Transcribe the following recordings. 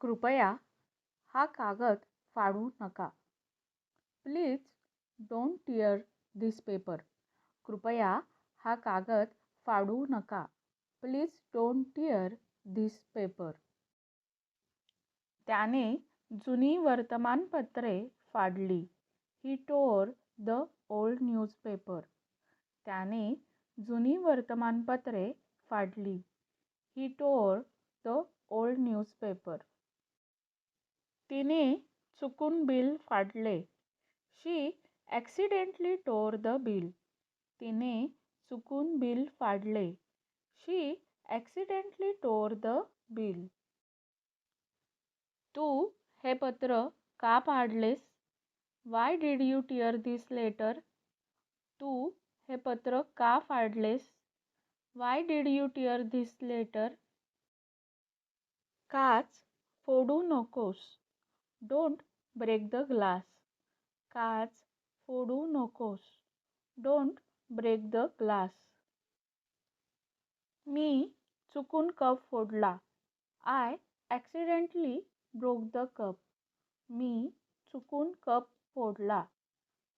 कृपया हा कागद फाडू नका. Please don't tear this paper. कृपया हा कागद फाडू नका. Please don't tear this paper. त्याने जुनी वर्तमानपत्रे फाडली. He tore the old newspaper. त्याने जुनी वर्तमानपत्रे फाडली. He tore the old newspaper. तिने चुकून बिल फाडले. She accidentally tore the bill. तिने चुकून बिल फाडले. She accidentally tore the bill. तू हे पत्र का फाडलेस? Why did you tear this letter? तू हे पत्र का फाडलेस? Why did you tear this letter? काच फोडू नकोस. Don't break the glass. काच फोडू नकोस. Don't break the glass. मी चुकून कप फोडला. I accidentally broke the cup. मी चुकून कप फोडला.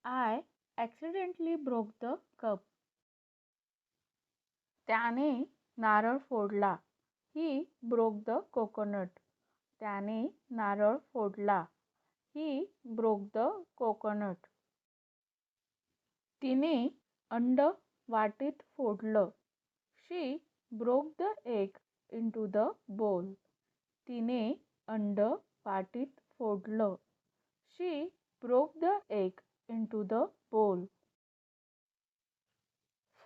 I accidentally broke the cup. त्याने नारळ फोडला. He broke the coconut. त्याने नारळ फोडला. He broke the coconut. तिने अंड वाटीत फोडलं. She broke the egg into the bowl. तिने अंड वाटीत फोडलं. She broke the egg into the bowl.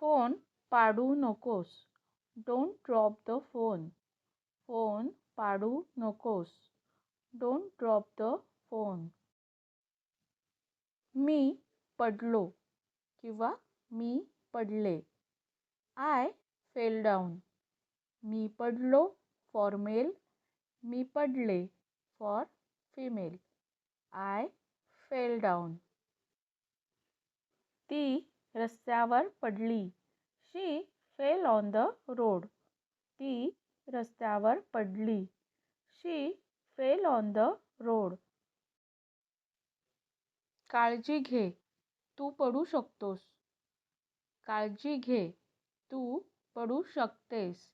Phone पाडू नकोस. Don't drop the phone. Phone पाडू नकोस. Don't drop the phone. मी पडलो किंवा मी पडले. I fell down. मी पडलो फॉर मेल. मी पडले for female. I fell down. ती रस्त्यावर पडली. She fell on the road. ती रस्त्यावर पडली. She fell on the road. काळजी घे. तू पडू शकतोस. काळजी घे. तू पडू शकतेस.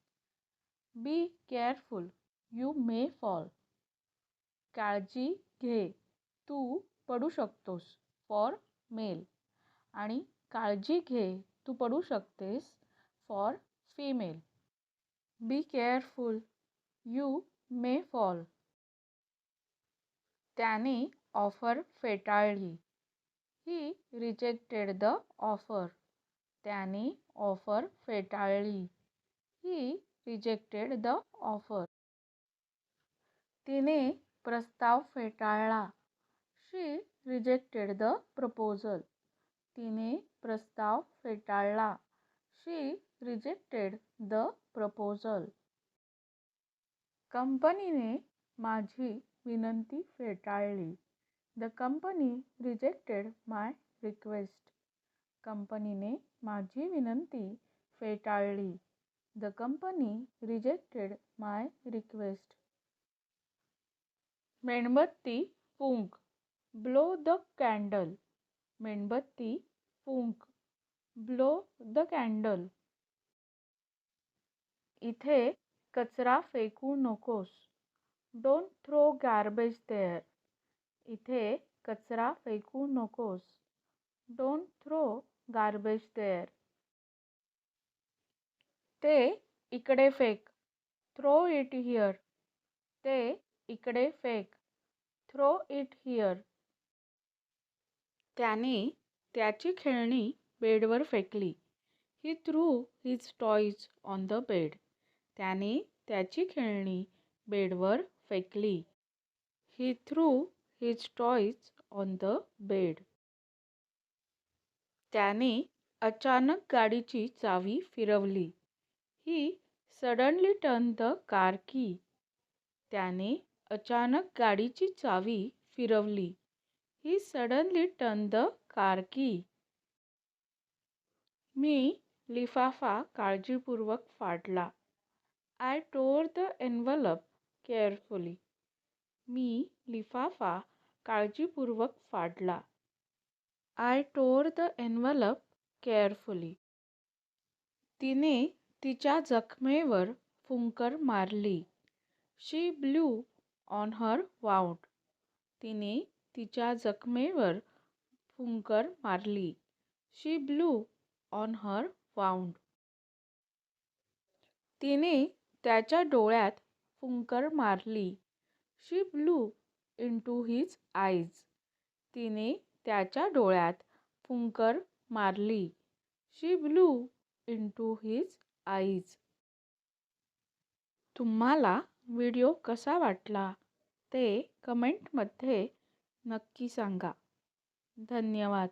Be careful. You may fall. काळजी घे. तू पडू शकतोस फॉर मेल आणि काळजी घे तू पडू शकतेस for female. Be careful. You may fall. त्याने ऑफर फेटाळली. ही रिजेक्टेड द ऑफर. त्याने ऑफर फेटाळली. ही रिजेक्टेड द ऑफर. तिने प्रस्ताव फेटाळला. शी रिजेक्टेड द प्रपोजल. तिने प्रस्ताव फेटाळला. शी रिजेक्टेड द प्रपोजल. कंपनीने माझी विनंती फेटाळली. The company rejected my request. कंपनीने माझी विनंती फेटाळली. The company rejected my request. मेणबत्ती फुंक. Blow the candle. मेणबत्ती फुंक. Blow the candle. इथे कचरा फेकू नकोस. Don't throw garbage there. इथे कचरा फेकू नकोस. Don't throw garbage there. ते इकडे फेक. Throw it here. ते इकडे फेक. Throw it here. त्याने त्याची खेळणी बेडवर फेकली. He threw his toys on the bed. त्याने त्याची खेळणी बेडवर फेकली. He threw his toys on the bed. त्याने अचानक गाडीची चावी फिरवली. He suddenly turn the car key. त्याने अचानक गाडीची चावी फिरवली. He suddenly turn the car key. मी लिफाफा काळजीपूर्वक फाडला. I tore the envelope carefully. मी लिफाफा काळजीपूर्वक फाडला. I tore the envelope carefully. तिने तिच्या जखमेवर फुंकर मारली. She blew on her wound. तिने तिच्या जखमेवर फुंकर मारली. She blew on her wound. तिने त्याच्या डोळ्यात फुंकर मारली. She blew into his eyes. तिने त्याच्या डोळ्यात फुंकर मारली. She blew into his eyes. तुम्हाला व्हिडिओ कसा वाटला ते कमेंटमध्ये नक्की सांगा. धन्यवाद.